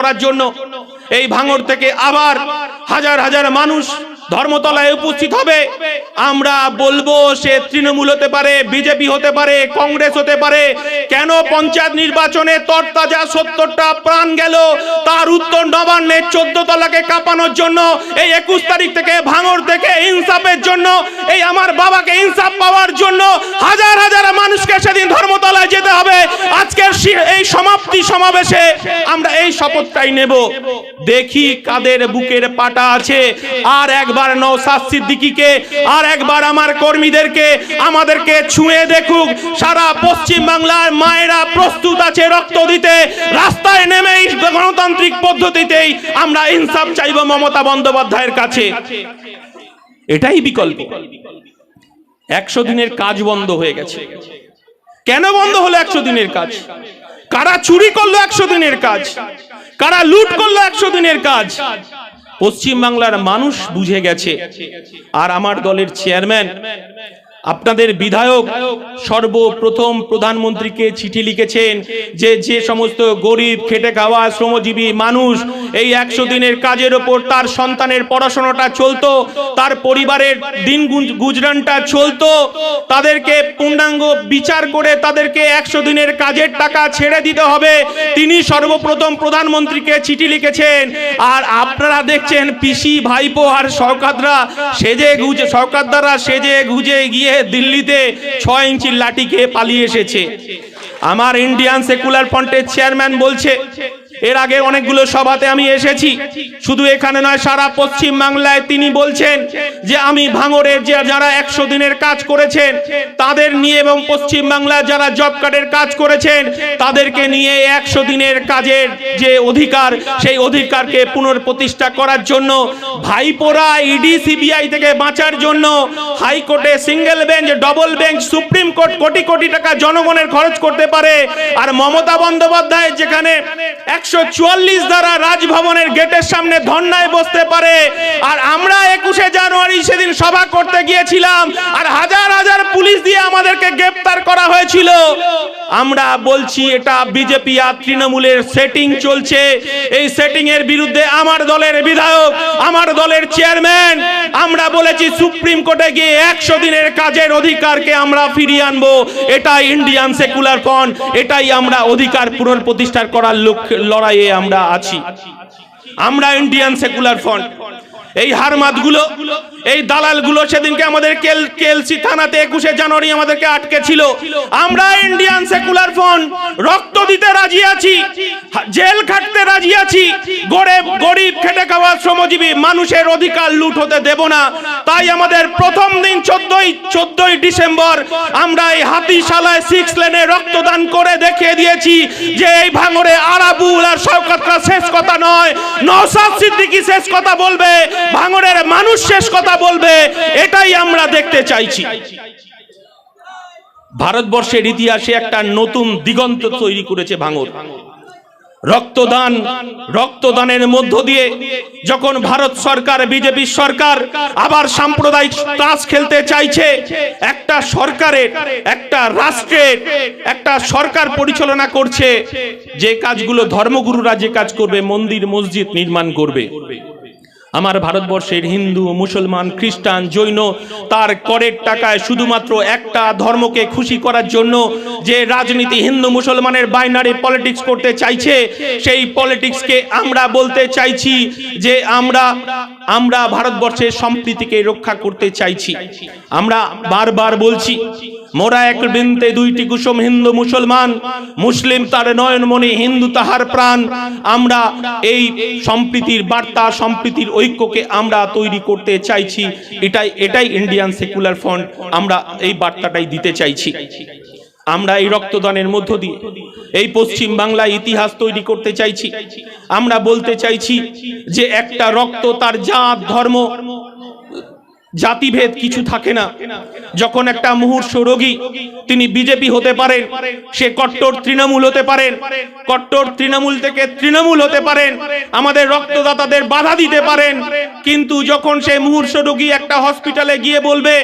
করার জন্য এই ভাঙড় থেকে আবার হাজার হাজার মানুষ ধর্মতলায় উপস্থিত হবে। আমরা বলবো সে তৃণমূল হতে পারে, বিজেপি হতে পারে, কংগ্রেস হতে পারে, কেন পঞ্চায়েত নির্বাচনে তরতাজা 70টা প্রাণ গেল তার উত্তর নবান্নের 14 তলাকে কাঁপানোর জন্য এই 21 তারিখ থেকে ভাঙড় থেকে ইনসাফের জন্য, এই আমার বাবাকে ইনসাফ পাওয়ার জন্য হাজার হাজার মানুষকে সেদিন ধর্মতলায় যেতে হবে। আজকের এই সমাপ্তি সমাবেশে আমরা এই শপথটাই নেব, দেখি কাদের বুকের পাটা আছে। আর একবার নওশাদ সিদ্দিকীকে, আর একবার আমার কর্মীদেরকে, আমাদেরকে ছুঁয়ে দেখুক। সারা পশ্চিম বাংলার মায়েরা প্রস্তুত আছে রক্ত দিতে। রাস্তায় নেমে গণতান্ত্রিক পদ্ধতিতেই আমরা ইনসাফ চাইব মমতা বন্দ্যোপাধ্যায়ের কাছে। এটাই বিকল্প। 100 দিনের কাজ বন্ধ হয়ে গেছে। কেন বন্ধ হলো 100 দিনের কাজ? কারা চুরি করলো 100 দিনের কাজ? কারা লুট করলো 100 দিনের কাজ? পশ্চিম বাংলার মানুষ বুঝে গেছে। আর আমার দলের চেয়ারম্যান, আপনাদের বিধায়ক সর্বপ্রথম প্রধানমন্ত্রীকে চিঠি লিখেছেন যে যে সমস্ত গরিব খেটে খাওয়া শ্রমজীবী মানুষ এই 100 দিনের কাজের ওপর তার সন্তানের পড়াশোনাটা চলতো, তার পরিবারের দিন গুজরানটা চলতো, তাদেরকে পূর্ণাঙ্গ বিচার করে তাদেরকে 100 দিনের কাজের টাকা ছেড়ে দিতে হবে। তিনি সর্বপ্রথম প্রধানমন্ত্রীকে চিঠি লিখেছেন। আর আপনারা দেখছেন পিসি, ভাইপো আর সরকাররা সেজে গুজে গিয়ে দিল্লিতে 6 ইঞ্চির লাঠি খেয়ে পালিয়ে এসেছে। আমার ইন্ডিয়ান সেকুলার ফ্রন্টের চেয়ারম্যান বলছে, এর আগে অনেকগুলো সভাতে আমি এসেছি, শুধু এখানে নয় সারা পশ্চিম বাংলায় তিনি বলছেন যে আমি ভাঙড়ের যারা 100 দিনের কাজ করেছেন তাদের নিয়ে এবং পশ্চিম বাংলায় যারা জব কার্ডের কাজ করেছেন তাদেরকে নিয়ে 100 দিনের কাজের যে অধিকার সেই অধিকারকে পুনঃপ্রতিষ্ঠা করার জন্য ভাইপোরা ইডি সিবিআই থেকে বাঁচার জন্য হাইকোর্টে single bench, double bench, supreme court crore crore টাকা জনগণের খরচ করতে পারে। আর মমতা বন্দ্যোপাধ্যায় যেখানে 144 ধারা রাজভবনের গেটের সামনে ধর্নায় বসতে পারে, আর আমরা 21শে জানুয়ারি সেদিন সভা করতে গিয়েছিলাম আর হাজার হাজার পুলিশ দিয়ে আমাদেরকে গ্রেফতার করা হয়েছিল। আমরা বলছি এটা বিজেপি আর তৃণমূলের সেটিং চলছে। এই সেটিং এর বিরুদ্ধে আমার দলের বিধায়ক, আমার দলের চেয়ারম্যান আমরা বলেছি সুপ্রিম কোর্টে গিয়ে 100 দিনের কাজের অধিকারকে আমরা ফিরিয়ে আনবো। এটাই ইন্ডিয়ান সেকুলার ফ্রন্ট, এটাই আমরা অধিকার পুনঃপ্রতিষ্ঠা করার লড়াইয়ে আমরা আছি। আমরা ইন্ডিয়ান সেকুলার ফ্রন্ট। এই হারমাতগুলো, এই দালালগুলো সেদিনকে আমাদের কেএলসি থানাতে 21শে জানুয়ারি আমাদেরকে আটকে ছিল। আমরা ইন্ডিয়ান সেকুলার ফ্রন্ট রক্ত দিতে রাজি আছি, জেল খাটতে রাজি আছি। গরিব খেটে খাওয়া শ্রমজীবী মানুষের অধিকার লুট হতে দেব না। তাই আমাদের প্রথম দিন 14ই ডিসেম্বর আমরা এই হাতিশালায় 6 লেনে রক্তদান করে দেখিয়ে দিয়েছি যে এই ভাঙড়ে আরাবুল আর শওকতরা শেষ কথা নয়, নওশাদ সিদ্দিকী শেষ কথা বলবে, ভাঙড়ের মানুষ শেষ কথা বলবে। এটাই আমরা দেখতে চাইছি। ভারতবর্ষের ইতিহাসে একটা নতুন দিগন্ত তৈরি করেছে ভাঙড়। রক্তদানের মধ্য দিয়ে যখন ভারত সরকার, বিজেপি সরকার আবার সাম্প্রদায়িক তাস খেলতে চাইছে, একটা সরকারের, একটা রাষ্ট্রের একটা সরকার পরিচালনা করছে, যে কাজগুলো ধর্মগুরুরা যে কাজ করবে, মন্দির মসজিদ নির্মাণ করবে, আমার ভারতবর্ষের হিন্দু, মুসলমান, খ্রিস্টান, জৈন তার করের টাকায় শুধুমাত্র একটা ধর্মকে খুশি করার জন্য যে রাজনীতি হিন্দু মুসলমানের বাইনারি পলিটিক্স করতে চাইছে, সেই পলিটিক্সকে আমরা বলতে চাইছি যে আমরা ভারতবর্ষের সম্প্রীতিকে রক্ষা করতে চাইছি। আমরা বারবার বলছি মোরা এক বৃন্তে দুইটি কুসুম, হিন্দু মুসলমান, মুসলিম তার নয়নমণি, হিন্দু তাহার প্রাণ। আমরা এই সম্প্রীতির বার্তা, সম্প্রীতির ঐক্যকে আমরা তৈরি করতে চাইছি। এটাই ইন্ডিয়ান সেকুলার ফ্রন্ট, আমরা এই বার্তাটাই দিতে চাইছি। আমরা এই রক্তদানের মধ্য দিয়ে এই পশ্চিম বাংলায় ইতিহাস তৈরি করতে চাইছি। আমরা বলতে চাইছি যে একটা রক্ত, তার জাত, ধর্ম, জাতিভেদ কিছু থাকে না। যখন একটা মুমূর্ষু রোগী, তিনি বিজেপি হতে পারেন, সে কট্টর তৃণমূল হতে পারেন, কট্টর তৃণমূল থেকে তৃণমূল হতে পারেন, আমাদের রক্তদাতাদের বাধা দিতে পারেন, কিন্তু যখন সে মুমূর্ষু রোগী একটা হসপিটালে গিয়ে বলবে,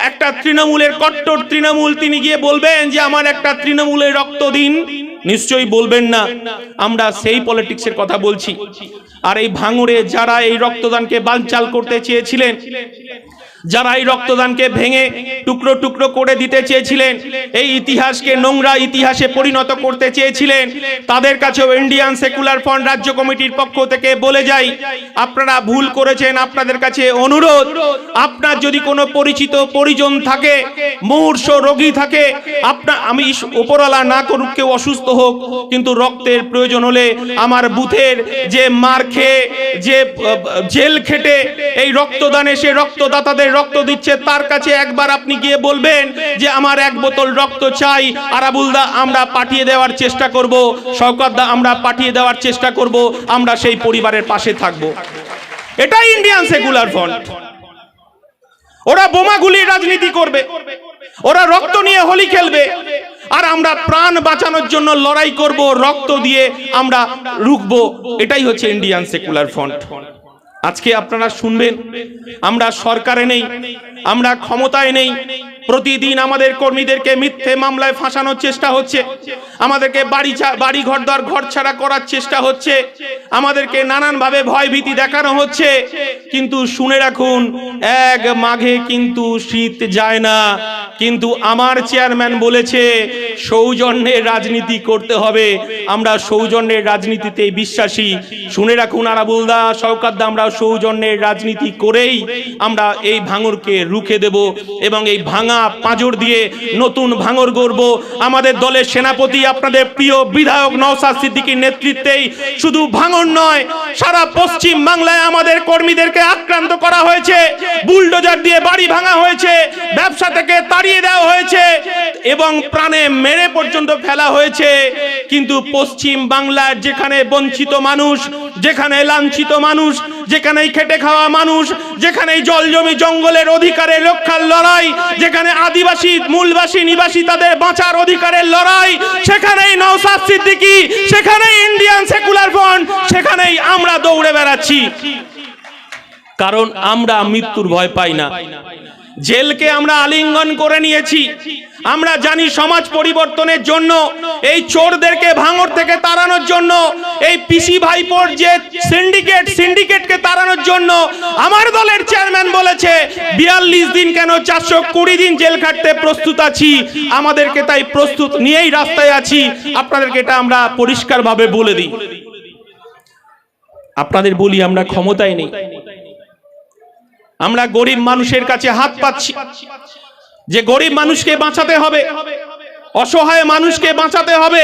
একটা তৃণমূলের কট্টর তৃণমূল তিনি গিয়ে বলবেন যে আমার একটা তৃণমূলের রক্ত দিন, নিশ্চয়ই বলবেন না আমরা সেই পলিটিক্সের কথা বলছি। আর এই ভাঙড়ে যারা এই রক্তদানকে বানচাল করতে চেয়েছিলেন, যারা এই রক্তদানকে ভেঙে টুকরো টুকরো করে দিতে চেয়েছিলেন, এই ইতিহাসকে নোংরা ইতিহাসে পরিণত করতে চেয়েছিলেন, তাদের কাছেও ইন্ডিয়ান সেকুলার ফ্রন্ট রাজ্য কমিটির পক্ষ থেকে বলে যাই, আপনারা ভুল করেছেন। আপনাদের কাছে অনুরোধ, আপনার যদি কোনো পরিচিত পরিজন থাকে, মুমূর্ষ রোগী থাকে, আমি উপরওয়ালা না করুক কেউ অসুস্থ হোক, কিন্তু রক্তের প্রয়োজন হলে আমার বুথের যে মার খেয়ে যে জেল খেটে এই রক্তদানে সে রক্তদাতাদের রক্ত দিচ্ছে, তার কাছে একবার আপনি গিয়ে বলবেন যে আমার 1 বোতল রক্ত চাই। আরাবুলদা আমরা পাঠিয়ে দেওয়ার চেষ্টা করব, শওকতদা আমরা পাঠিয়ে দেওয়ার চেষ্টা করব, আমরা সেই পরিবারের পাশে থাকব। এটাই ইন্ডিয়ান সেকুলার ফ্রন্ট। ওরা বোমাগুলির রাজনীতি করবে, ওরা রক্ত নিয়ে হোলি খেলবে, আর আমরা প্রাণ বাঁচানোর জন্য লড়াই করব, রক্ত দিয়ে আমরা রুখবো। এটাই হচ্ছে ইন্ডিয়ান সেকুলার ফ্রন্ট। আজকে আপনারা শুনবেন, আমরা সরকারে নেই, আমরা ক্ষমতায় নেই, প্রতিদিন আমাদের কর্মীদেরকে মিথ্যে মামলায় ফাঁসানোর চেষ্টা হচ্ছে, আমাদেরকে বাড়ি ঘর ছাড়া করার চেষ্টা হচ্ছে, আমাদেরকে নানানভাবে ভয়ভীতি দেখানো হচ্ছে। কিন্তু শুনে রাখুন, 1 মাঘে কিন্তু শীত যায় না। কিন্তু আমার চেয়ারম্যান বলেছে সৌজন্যের রাজনীতি করতে হবে, আমরা সৌজন্যের রাজনীতিতে বিশ্বাসী। শুনে রাখুন আরাবুলদা, শওকতদা, আমরা সৌজন্যের রাজনীতি করেই আমরা এই ভাঙড়কে রুখে দেব এবং এই ভাঙা পাঁজর দিয়ে নতুন ভাঙড় গড়ব। আমাদের দলের সেনাপতি আপনাদের প্রিয় বিধায়ক নওশাদ সিদ্দিকীর নেতৃত্বেই শুধু ভাঙড় নয়, সারা পশ্চিম বাংলায় আমাদের কর্মীদেরকে আক্রান্ত করা হয়েছে, বুলডোজার দিয়ে বাড়ি ভাঙা হয়েছে, ব্যবসা থেকে তাড়িয়ে দেওয়া হয়েছে এবং প্রাণে মেরে পর্যন্ত ফেলা হয়েছে। কিন্তু পশ্চিম বাংলার যেখানে বঞ্চিত মানুষ, যেখানে লাঞ্ছিত মানুষ, যেখানে খেটে খাওয়া মানুষ, যেখানে জল জমি জঙ্গলের অধিকারের রক্ষার লড়াই, যেখানে আদিবাসী মূলবাসী নিবাসী তাদের বাঁচার অধিকারের লড়াই, সেখানেই নওশাদ সিদ্দিকী, সেখানেই ইন্ডিয়ান সেকুলার ফ্রন্ট, সেখানেই আমরা দৌড়ে বেড়াচ্ছি। কারণ আমরা মৃত্যুর ভয় পাই না। জেলকে আমরা আলিঙ্গন করে নিয়েছি। আমরা জানি সমাজ পরিবর্তনের জন্য, এই চোরদেরকে ভাঙড় থেকে তাড়ানোর জন্য, এই পিসি ভাইপোর যে সিন্ডিকেটকে তাড়ানোর জন্য আমার দলের চেয়ারম্যান বলেছে 42 দিন কেন 420 দিন জেল খাটতে প্রস্তুত আছি। আমাদেরকে তাই প্রস্তুত নিয়েই রাস্তায় আছি। আপনাদেরকে এটা আমরা পরিষ্কারভাবে বলে দিই। আপনাদের বলি, আমরা ক্ষমতায় নেই, আমরা গরিব মানুষের কাছে হাত পাচ্ছি, যে গরিব মানুষকে বাঁচাতে হবে, অসহায় মানুষকে বাঁচাতে হবে।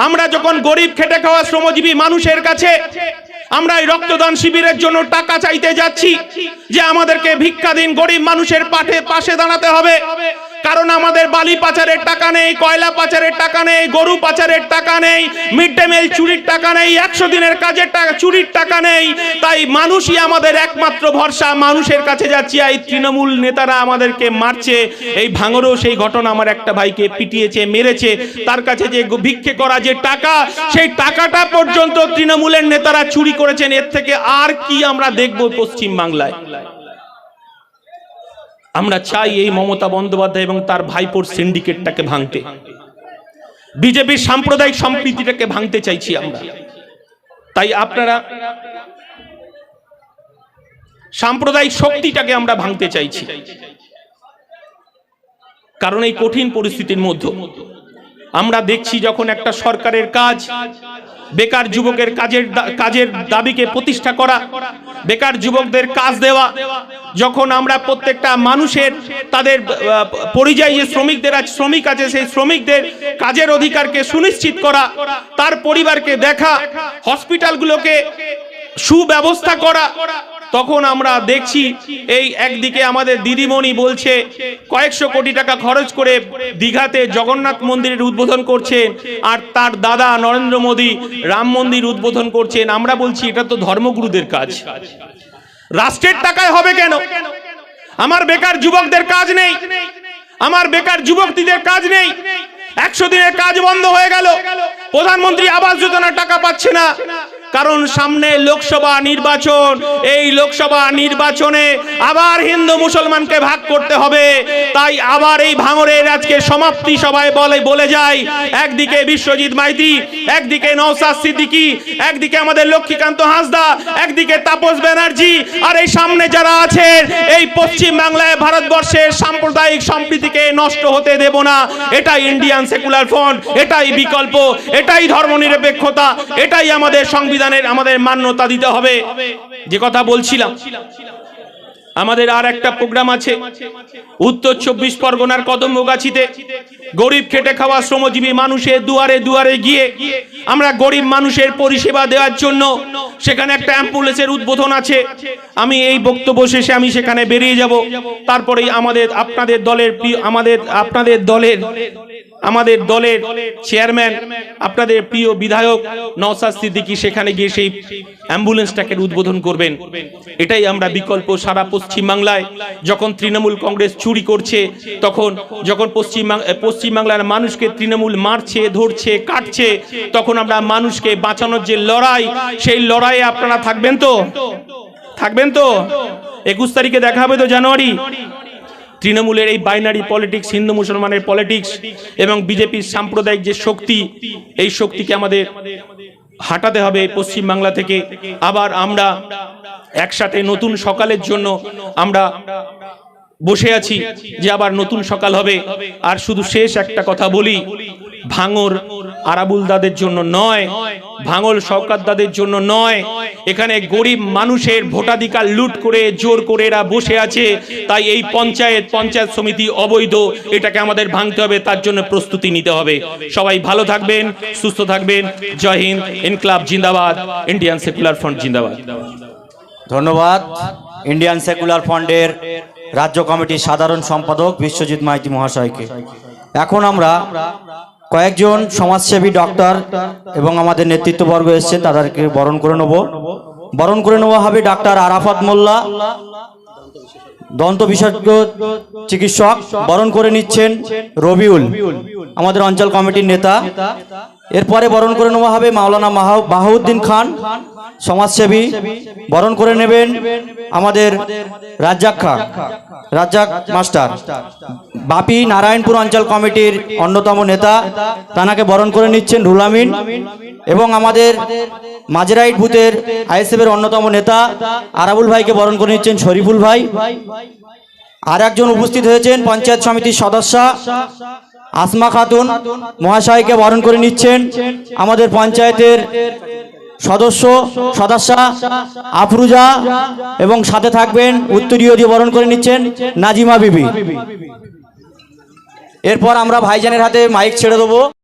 আমরা যখন গরিব খেটে খাওয়া শ্রমজীবী মানুষের কাছে আমরা এই রক্তদান শিবিরের জন্য টাকা চাইতে যাচ্ছি, যে আমাদেরকে ভিক্ষা দিন, গরিব মানুষের পাশে দাঁড়াতে হবে। কারণ আমাদের বালি পাচারের টাকা নেই, কয়লা পাচারের টাকা নেই, গরু পাচারের টাকা নেই, মিড ডে মিল চুরির টাকা নেই, 100 দিনের কাজের টাকা চুরির টাকা নেই। তাই মানুষই আমাদের একমাত্র ভরসা, মানুষের কাছে যাচ্ছি। এই তৃণমূল নেতারা আমাদেরকে মারছে। এই ভাঙড়েও সেই ঘটনা, আমার একটা ভাইকে পিটিয়েছে, মেরেছে, তার কাছে যে ভিক্ষে করা যে টাকা, সেই টাকাটা পর্যন্ত তৃণমূলের নেতারা চুরি করেছেন। এর থেকে আর কি আমরা দেখব পশ্চিম বাংলায়? আমরা চাই এই মমতা বন্দ্যোপাধ্যায় এবং তার ভাইপোর সিন্ডিকেটটাকে ভাঙতে, বিজেপির সাম্প্রদায়িক সম্প্রীতিটাকে ভাঙতে চাইছি আমরা। তাই আপনারা সাম্প্রদায়িক শক্তিটাকে আমরা ভাঙতে চাইছি। কারণ এই কঠিন পরিস্থিতির মধ্যে আমরা দেখছি, যখন একটা সরকারের কাজ বেকার যুবকের কাজের দাবিকে প্রতিষ্ঠা করা, বেকার যুবকদের কাজ দেওয়া, যখন আমরা প্রত্যেকটা মানুষের তাদের পরিযায়ী যে শ্রমিক আছে, সেই শ্রমিকদের কাজের অধিকারকে সুনিশ্চিত করা, তার পরিবারকে দেখা, হসপিটালগুলোকে সুব্যবস্থা করা, তখন আমরা দেখছি এই একদিকে আমাদের দিদিমণি বলছে কয়েকশো কোটি টাকা খরচ করে দীঘাতে জগন্নাথ মন্দিরের উদ্বোধন করছেন, আর তার দাদা নরেন্দ্র মোদী রাম মন্দির উদ্বোধন করছেন। আমরা বলছি এটা তো ধর্মগুরুদের কাজ, রাষ্ট্রের টাকায় হবে কেন? আমার বেকার যুবকদের কাজ নেই, আমার বেকার যুবকদের কাজ নেই। 100 দিনের কাজ বন্ধ হয়ে গেল, প্রধানমন্ত্রী আবাস যোজনার টাকা পাচ্ছে না, কারণ সামনে লোকসভা নির্বাচন। এই লোকসভা নির্বাচনে আবার হিন্দু মুসলমানকে ভাগ করতে হবে। তাই আবার এই ভাঙরের আজকে সমাপ্তি সভায় বলে যায়, একদিকে বিশ্বজিৎ মাইতি, একদিকে নওশাদ সিদ্দিকী, একদিকে আমাদের লক্ষ্মীকান্ত হাঁসদা, একদিকে তাপস ব্যানার্জি, আর এই সামনে যারা আছেন, এই পশ্চিম বাংলায় ভারতবর্ষের সাম্প্রদায়িক সম্প্রীতিকে নষ্ট হতে দেব না। এটাই ইন্ডিয়ান সেকুলার ফ্রন্ট, এটাই বিকল্প, এটাই ধর্মনিরপেক্ষতা, এটাই আমাদের সংবিধানের আমাদের মান্যতা দিতে হবে। যে কথা বলছিলাম, আমাদের আর একটা প্রোগ্রাম আছে উত্তর 24 পরগনার কদমগাছিতে। গরিব খেটে খাওয়া শ্রমজীবী মানুষের দুয়ারে দুয়ারে গিয়ে আমরা গরিব মানুষের পরিষেবা দেওয়ার জন্য সেখানে একটা অ্যাম্বুলেন্সের উদ্বোধন আছে। আমি এই বক্তব্য শেষে আমি সেখানে বেরিয়ে যাব। তারপরেই আপনাদের দলের চেয়ারম্যান, আপনাদের প্রিয় বিধায়ক নওশাদ সিদ্দিকী সেখানে গিয়ে সেই অ্যাম্বুলেন্সটাকে উদ্বোধন করবেন। এটাই আমরা বিকল্প। সারা পশ্চিম বাংলায় যখন তৃণমূল কংগ্রেস চুরি করছে, যখন পশ্চিম বাংলার মানুষকে তৃণমূল মারছে, ধরছে, কাটছে, তখন আমরা মানুষকে বাঁচানোর যে লড়াই, সেই লড়াইয়ে আপনারা থাকবেন তো? 21 তারিখে দেখা হবে তো, জানুয়ারি। তৃণমূলের এই বাইনারি পলিটিক্স, হিন্দু মুসলমানের পলিটিক্স এবং বিজেপির সাম্প্রদায়িক যে শক্তি, এই শক্তিকে আমাদের হাঁটাতে হবে পশ্চিম বাংলা থেকে। আবার আমরা একসাথে নতুন সকালের জন্য আমরা বসে আছি যে আবার নতুন সকাল হবে। আর শুধু শেষ একটা কথা বলি, ভাঙর আরাবুল দাদের জন্য নয়, ভাঙল শওকত দাদের জন্য নয়। এখানে গরিব মানুষের ভোটাধিকার লুট করে জোর করে এরা বসে আছে। তাই এই পঞ্চায়েত সমিতি অবৈধ, এটাকে আমাদের ভাঙতে হবে, তার জন্য প্রস্তুতি নিতে হবে। সবাই ভালো থাকবেন, সুস্থ থাকবেন। জয় হিন্দ। ইনকলাব জিন্দাবাদ, ইন্ডিয়ান সেকুলার ফ্রন্ট জিন্দাবাদ। ধন্যবাদ ইন্ডিয়ান সেকুলার ফ্রন্টের রাজ্য কমিটির সাধারণ সম্পাদক বিশ্বজিৎ মাইতি মহাশয়কে। এখন আমরা কয়েকজন সমাজসেবী ডক্টর এবং আমাদের নেতৃত্ববর্গ এসেছেন, তাদেরকে বরণ করে নেওয়া হবে। ডাক্তার আরাফাত মোল্লা, দন্ত বিশেষজ্ঞ চিকিৎসক, বরণ করে নিচ্ছেন রবিউল, আমাদের অঞ্চল কমিটির নেতা। এরপরে বরণ করে নেওয়া হবে মাওলানা বাহাউদ্দিন খান, সমাজসেবী, বরণ করে নেবেন আমাদের রাজ্জাক মাস্টার। বাপি নারায়ণপুর অঞ্চল কমিটির অন্যতম নেতা, তানাকে বরণ করে নিচ্ছেন রুহুল আমিন। এবং আমাদের মাঝেরাইট বুথের আইএসএফ এর অন্যতম নেতা আরাবুল ভাইকে বরণ করে নিচ্ছেন শরীফুল ভাই। আর একজন উপস্থিত হয়েছেন পঞ্চায়েত সমিতির সদস্য আসমা খাতুন মহাশয়কে বরণ করে নিচ্ছেন আমাদের পঞ্চায়েতের সদস্যা আফরুজা, এবং সাথে থাকবেন উত্তরীয় দিয়ে বরণ করে নিচ্ছেন নাজিমা বিবি। এরপর আমরা ভাইজানের হাতে মাইক ছেড়ে দেবো।